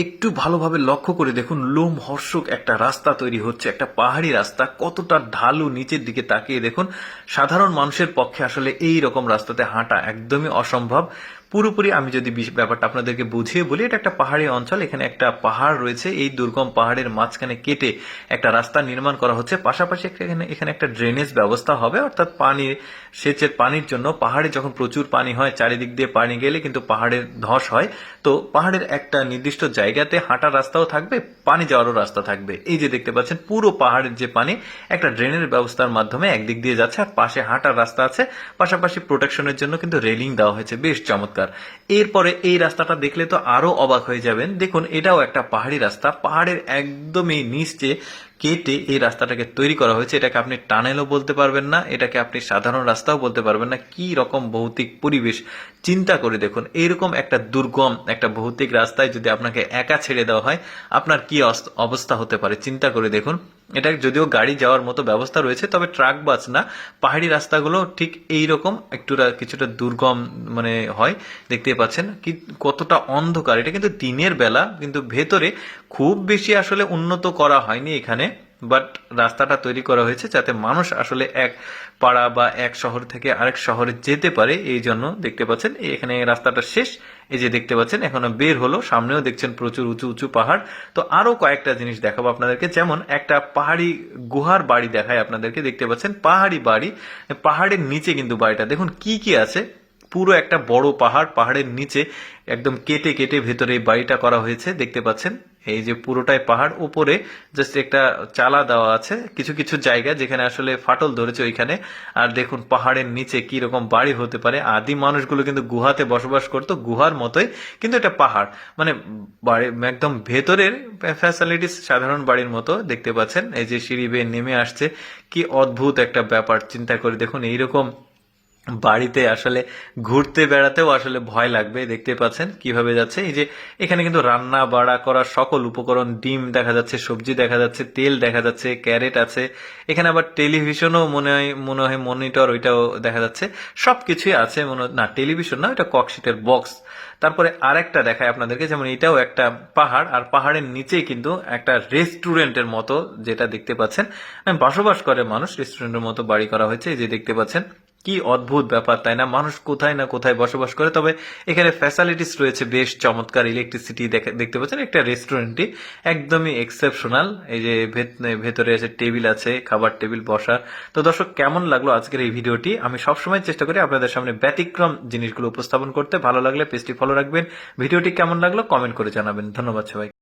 একটু ভালোভাবে লক্ষ্য করে দেখুন, লোমহর্ষক একটা রাস্তা তৈরি হচ্ছে, একটা পাহাড়ি রাস্তা, কতটা ঢালু। নিচের দিকে তাকিয়ে দেখুন, সাধারণ মানুষের পক্ষে আসলে এই রকম রাস্তাতে হাঁটা একদমই অসম্ভব। পুরোপুরি আমি যদি ব্যাপারটা আপনাদেরকে বুঝিয়ে বলি, এটা একটা পাহাড়ি অঞ্চল, এখানে একটা পাহাড় রয়েছে, এই দুর্গম পাহাড়ের মাঝখানে কেটে একটা রাস্তা নির্মাণ করা হচ্ছে। পাশাপাশি এখানে একটা ড্রেনেজ ব্যবস্থা হবে, অর্থাৎ সেচের পানির জন্য। পাহাড়ে যখন প্রচুর পানি হয়, চারিদিক দিয়ে পানি গেলে কিন্তু পাহাড়ের ধস হয়, তো পাহাড়ের একটা নির্দিষ্ট জায়গাতে হাঁটার রাস্তাও থাকবে, পানি যাওয়ারও রাস্তা থাকবে। এই যে দেখতে পাচ্ছেন, পুরো পাহাড়ের যে পানি একটা ড্রেনের ব্যবস্থার মাধ্যমে একদিক দিয়ে যাচ্ছে, আর পাশে হাঁটার রাস্তা আছে, পাশাপাশি প্রোটেকশনের জন্য কিন্তু রেলিং দেওয়া হয়েছে, বেশ চমৎকার। এরপরে এই রাস্তাটা দেখলে তো আরো অবাক হয়ে যাবেন। দেখুন, এটাও একটা পাহাড়ি রাস্তা, পাহাড়ের একদমই নিচে কেটে এই রাস্তাটাকে তৈরি করা হয়েছে। এটাকে আপনি টানেলও বলতে পারবেন না, এটাকে আপনি সাধারণ রাস্তাও বলতে পারবেন না। কি রকম ভৌতিক পরিবেশ চিন্তা করে দেখুন। এইরকম একটা দুর্গম একটা ভৌতিক রাস্তায় যদি আপনাকে একা ছেড়ে দেওয়া হয়, আপনার কি অবস্থা হতে পারে চিন্তা করে দেখুন। এটা যদিও গাড়ি যাওয়ার মতো ব্যবস্থা রয়েছে, তবে ট্রাক বাস না। পাহাড়ি রাস্তাগুলো ঠিক এইরকম কিছুটা দুর্গম হয়। দেখতেই পাচ্ছেন কি কতটা অন্ধকার। এটা কিন্তু দিনের বেলা, কিন্তু ভেতরে খুব বেশি আসলে উন্নত করা হয়নি এখানে, বাট রাস্তাটা তৈরি করা হয়েছে যাতে মানুষ আসলে এক পাড়া বা এক শহর থেকে আরেক শহরে যেতে পারে। এই জন্য দেখতে পাচ্ছেন এখানে রাস্তাটা শেষ। এই যে দেখতে পাচ্ছেন এখনো বের হলো, সামনেও দেখছেন প্রচুর উঁচু উঁচু পাহাড়। তো আরো কয়েকটা জিনিস দেখাবো আপনাদেরকে, যেমন একটা পাহাড়ি গুহার বাড়ি দেখায় আপনাদেরকে। দেখতে পাচ্ছেন পাহাড়ি বাড়ি, পাহাড়ের নিচে কিন্তু বাড়িটা দেখুন কি কি আছে। পুরো একটা বড় পাহাড়, পাহাড়ের নিচে একদম কেটে কেটে ভেতরে এই বাড়িটা করা হয়েছে। দেখতে পাচ্ছেন এই যে পুরোটাই পাহাড়, উপরে জাস্ট একটা চালা দেওয়া আছে, কিছু কিছু জায়গা যেখানে আসলে ফাটল ধরেছে ওইখানে। আর দেখুন পাহাড়ের নিচে কি রকম বাড়ি হতে পারে। আদি মানুষগুলো কিন্তু গুহাতে বসবাস করতো, গুহার মতোই, কিন্তু এটা পাহাড়, বাড়ি একদম ভেতরের ফ্যাসিলিটিস সাধারণ বাড়ির মতো। দেখতে পাচ্ছেন এই যে সিঁড়ি বেয়ে নেমে আসছে, কি অদ্ভুত একটা ব্যাপার চিন্তা করে দেখুন। এইরকম বাড়িতে আসলে ঘুরতে বেড়াতেও আসলে ভয় লাগবে। দেখতে পাচ্ছেন কিভাবে যাচ্ছে। এই যে এখানে কিন্তু রান্না বাড়া করার সকল উপকরণ, ডিম দেখা যাচ্ছে, সবজি দেখা যাচ্ছে, তেল দেখা যাচ্ছে, ক্যারেট আছে। এখানে আবার টেলিভিশনও মনে হয় মনিটর, ওইটাও দেখা যাচ্ছে। সবকিছুই আছে না, টেলিভিশন না, ওইটা ককশিটের বক্স। তারপরে আরেকটা দেখায় আপনাদেরকে, যেমন এটাও একটা পাহাড়, আর পাহাড়ের নিচেই কিন্তু একটা রেস্টুরেন্টের মতো, যেটা দেখতে পাচ্ছেন বসবাস করে মানুষ, রেস্টুরেন্টের মতো বাড়ি করা হয়েছে। এই যে দেখতে পাচ্ছেন কি অদ্ভুত ব্যাপার, তাই না? মানুষ কোথায় না কোথায় বসবাস করে, তবে এখানে ফ্যাসিলিটিস রয়েছে বেশ চমৎকার। ইলেকট্রিসিটি দেখতে পাচ্ছেন, একটা রেস্টুরেন্টই একদমই এক্সেপশনাল। এই যে ভেতরে আছে টেবিল আছে, খাবার টেবিল বসার। তো দর্শক, কেমন লাগলো আজকের এই ভিডিওটি? আমি সবসময় চেষ্টা করি আপনাদের সামনে ব্যতিক্রম জিনিসগুলো উপস্থাপন করতে। ভালো লাগলে পেজটি ফলো রাখবেন। ভিডিওটি কেমন লাগলো কমেন্ট করে জানাবেন। ধন্যবাদ সবাই।